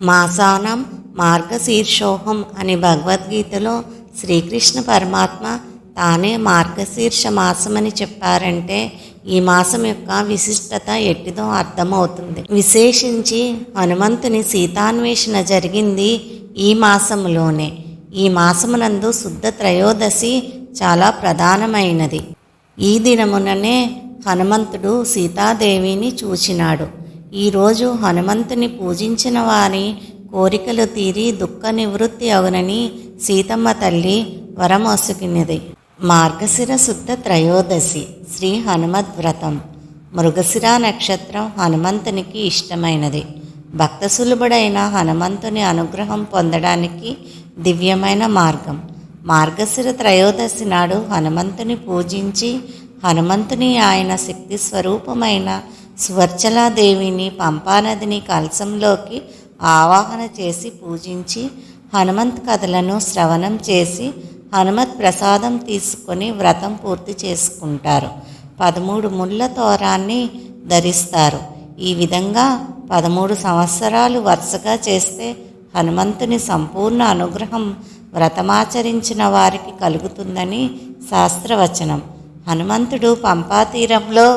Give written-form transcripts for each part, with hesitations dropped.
మాసానం మార్గశీర్షోహం అని భగవద్గీతలో శ్రీకృష్ణ పరమాత్మ తానే మార్గశీర్ష మాసమని చెప్పారంటే ఈ మాసం యొక్క విశిష్టత ఎట్టిదో అర్థమవుతుంది. విశేషించి హనుమంతుని సీతాన్వేషణ జరిగింది ఈ మాసములోనే. ఈ మాసమునందు శుద్ధ త్రయోదశి చాలా ప్రధానమైనది. ఈ దినముననే హనుమంతుడు సీతాదేవిని చూచినాడు. ఈరోజు హనుమంతుని పూజించిన వారి కోరికలు తీరి దుఃఖ నివృత్తి అవునని సీతమ్మ తల్లి వరమొసుకినది. మార్గశిర శుద్ధ త్రయోదశి శ్రీ హనుమద్వ్రతం. మృగశిర నక్షత్రం హనుమంతునికి ఇష్టమైనది. భక్తసులభుడైన హనుమంతుని అనుగ్రహం పొందడానికి దివ్యమైన మార్గం. మార్గశిర త్రయోదశి నాడు హనుమంతుని పూజించి హనుమంతుని ఆయన శక్తి స్వరూపమైన సువర్చలాదేవిని పంపానదిని కలశంలోకి ఆవాహన చేసి పూజించి హనుమంత్ కథలను శ్రవణం చేసి హనుమత్ ప్రసాదం తీసుకొని వ్రతం పూర్తి చేసుకుంటారు. 13 ముళ్ళ తోరాన్ని ధరిస్తారు. ఈ విధంగా 13 సంవత్సరాలు వరుసగా చేస్తే హనుమంతుని సంపూర్ణ అనుగ్రహం వ్రతమాచరించిన వారికి కలుగుతుందని శాస్త్రవచనం. హనుమంతుడు పంపాతీరంలో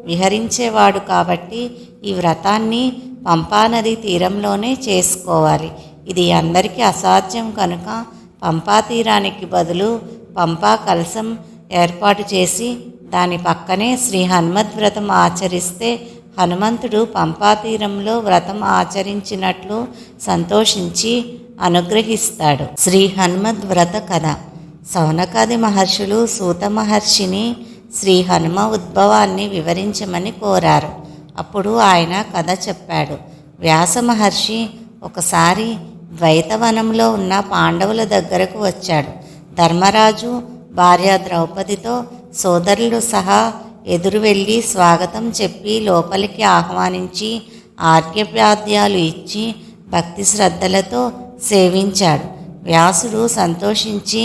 విహరించేవాడు కాబట్టి ఈ వ్రతాన్ని పంపానది తీరంలోనే చేసుకోవాలి. ఇది అందరికీ అసాధ్యం కనుక పంపా తీరానికి బదులు పంపా కలశం ఏర్పాటు చేసి దాని పక్కనే శ్రీ హనుమద్ వ్రతం ఆచరిస్తే హనుమంతుడు పంపా తీరంలో వ్రతం ఆచరించినట్లు సంతోషించి అనుగ్రహిస్తాడు. శ్రీ హనుమద్ వ్రత కథ. సౌనకాది మహర్షులు సూత మహర్షిని శ్రీ హనుమ ఉద్భవాన్ని వివరించమని కోరారు. అప్పుడు ఆయన కథ చెప్పాడు. వ్యాస మహర్షి ఒకసారి ద్వైతవనంలో ఉన్న పాండవుల దగ్గరకు వచ్చాడు. ధర్మరాజు భార్య ద్రౌపదితో సోదరులు సహా ఎదురు వెళ్ళి స్వాగతం చెప్పి లోపలికి ఆహ్వానించి ఆర్ఘ్యపాద్యాలు ఇచ్చి భక్తి శ్రద్ధలతో సేవించాడు. వ్యాసుడు సంతోషించి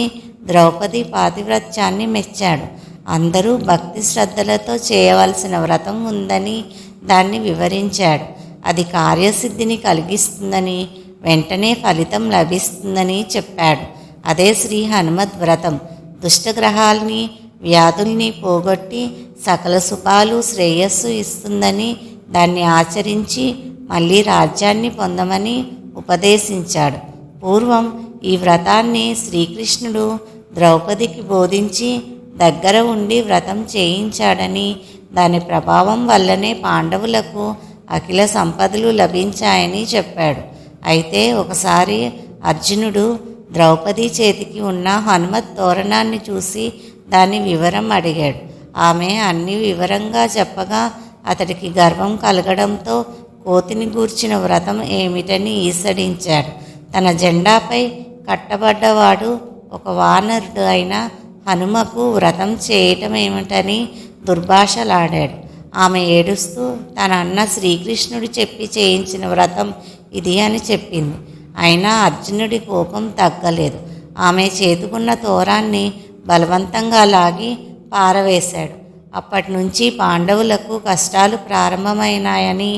ద్రౌపది పాతివ్రత్యాన్ని మెచ్చాడు. అందరూ భక్తి శ్రద్ధలతో చేయవలసిన వ్రతం ఉందని దాన్ని వివరించాడు. అది కార్యసిద్ధిని కలిగిస్తుందని వెంటనే ఫలితం లభిస్తుందని చెప్పాడు. అదే శ్రీ హనుమద్ వ్రతం. దుష్టగ్రహాల్ని వ్యాధుల్ని పోగొట్టి సకల సుఖాలు శ్రేయస్సు ఇస్తుందని దాన్ని ఆచరించి మళ్ళీ రాజ్యాన్ని పొందమని ఉపదేశించాడు. పూర్వం ఈ వ్రతాన్ని శ్రీకృష్ణుడు ద్రౌపదికి బోధించి దగ్గర ఉండి వ్రతం చేయించాడని దాని ప్రభావం వల్లనే పాండవులకు అఖిల సంపదలు లభించాయని చెప్పాడు. అయితే ఒకసారి అర్జునుడు ద్రౌపది చేతికి ఉన్న హనుమత్ తోరణాన్ని చూసి దాని వివరం అడిగాడు. ఆమె అన్ని వివరంగా చెప్పగా అతడికి గర్వం కలగడంతో కోతిని గూర్చిన వ్రతం ఏమిటని ఈసడించాడు. తన జెండాపై కట్టబడ్డవాడు ఒక వానరుడు అయిన హనుమకు వ్రతం చేయటం ఏమిటని దుర్భాషలాడాడు. ఆమె ఏడుస్తూ తన అన్న శ్రీకృష్ణుడు చెప్పి చేయించిన వ్రతం ఇది అని చెప్పింది. అయినా అర్జునుడి కోపం తగ్గలేదు. ఆమె చేతుకున్న తోరాన్ని బలవంతంగా లాగి పారవేశాడు. అప్పటి నుంచి పాండవులకు కష్టాలు ప్రారంభమైనాయని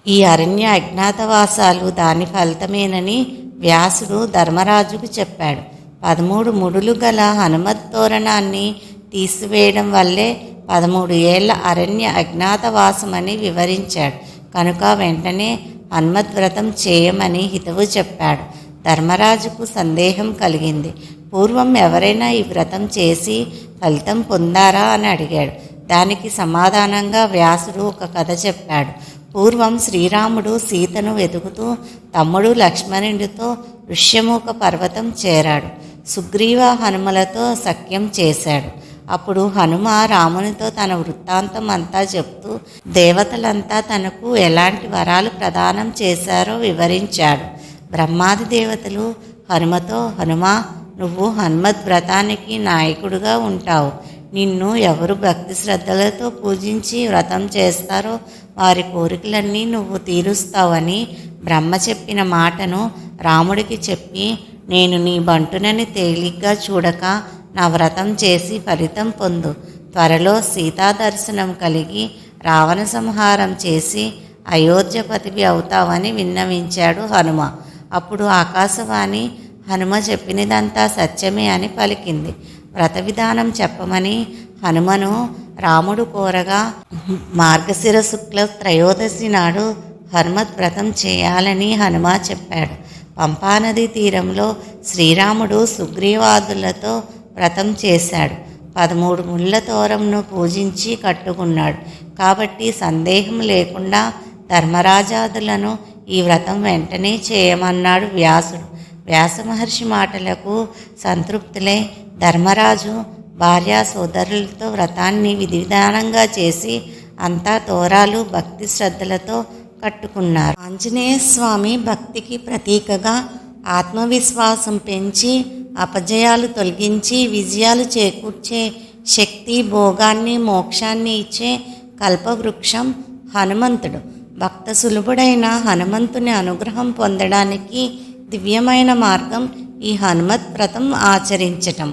ఈ అరణ్య అజ్ఞాతవాసాలు దాని ఫలితమేనని వ్యాసుడు ధర్మరాజుకు చెప్పాడు. 13 ముడులు గల హనుమత్ తోరణాన్ని తీసివేయడం వల్లే 13 ఏళ్ల అరణ్య అజ్ఞాతవాసమని వివరించాడు. కనుక వెంటనే హనుమద్ వ్రతం చేయమని హితవు చెప్పాడు. ధర్మరాజుకు సందేహం కలిగింది. పూర్వం ఎవరైనా ఈ వ్రతం చేసి ఫలితం పొందారా అని అడిగాడు. దానికి సమాధానంగా వ్యాసుడు ఒక కథ చెప్పాడు. పూర్వం శ్రీరాముడు సీతను వెతుకుతూ తమ్ముడు లక్ష్మణుడితో ఋష్యమూక పర్వతం చేరాడు. సుగ్రీవ హనుమలతో సఖ్యం చేశాడు. అప్పుడు హనుమ రామునితో తన వృత్తాంతం అంతా చెప్తూ దేవతలంతా తనకు ఎలాంటి వరాలు ప్రదానం చేశారో వివరించాడు. బ్రహ్మాది దేవతలు హనుమతో, హనుమా, నువ్వు హనుమద్ వ్రతానికి నాయకుడుగా ఉంటావు. నిన్ను ఎవరు భక్తి శ్రద్ధలతో పూజించి వ్రతం చేస్తారో వారి కోరికలన్నీ నువ్వు తీరుస్తావని బ్రహ్మ చెప్పిన మాటను రాముడికి చెప్పి, నేను నీ బంటునని తేలిగ్గా చూడక నా వ్రతం చేసి ఫలితం పొందు. త్వరలో సీతా దర్శనం కలిగి రావణ సంహారం చేసి అయోధ్యపతివి అవుతావని విన్నవించాడు హనుమ. అప్పుడు ఆకాశవాణి హనుమ చెప్పినదంతా సత్యమే అని పలికింది. వ్రత విధానం చెప్పమని హనుమను రాముడు కోరగా మార్గశిర శుక్ల త్రయోదశి నాడు హనుమత్ వ్రతం చేయాలని హనుమ చెప్పాడు. పంపానది తీరంలో శ్రీరాముడు సుగ్రీవాదులతో వ్రతం చేశాడు. 13 ముళ్ళ తోరంను పూజించి కట్టుకున్నాడు. కాబట్టి సందేహం లేకుండా ధర్మరాజాదులను ఈ వ్రతం వెంటనే చేయమన్నాడు వ్యాసుడు. వ్యాస మహర్షి మాటలకు సంతృప్తులై ధర్మరాజు భార్యా సోదరులతో వ్రతాన్ని విధివిధానంగా చేసి అంతా తోరాలు భక్తి శ్రద్ధలతో కట్టుకున్నారు. ఆంజనేయ స్వామి భక్తికి ప్రతీకగా ఆత్మవిశ్వాసం పెంచి అపజయాలు తొలగించి విజయాలు చేకూర్చే శక్తి, భోగాన్ని, మోక్షాన్ని ఇచ్చే కల్పవృక్షం హనుమంతుడు. భక్త సులభుడైన హనుమంతుని అనుగ్రహం పొందడానికి దివ్యమైన మార్గం ఈ హనుమత్ వ్రతం ఆచరించటం.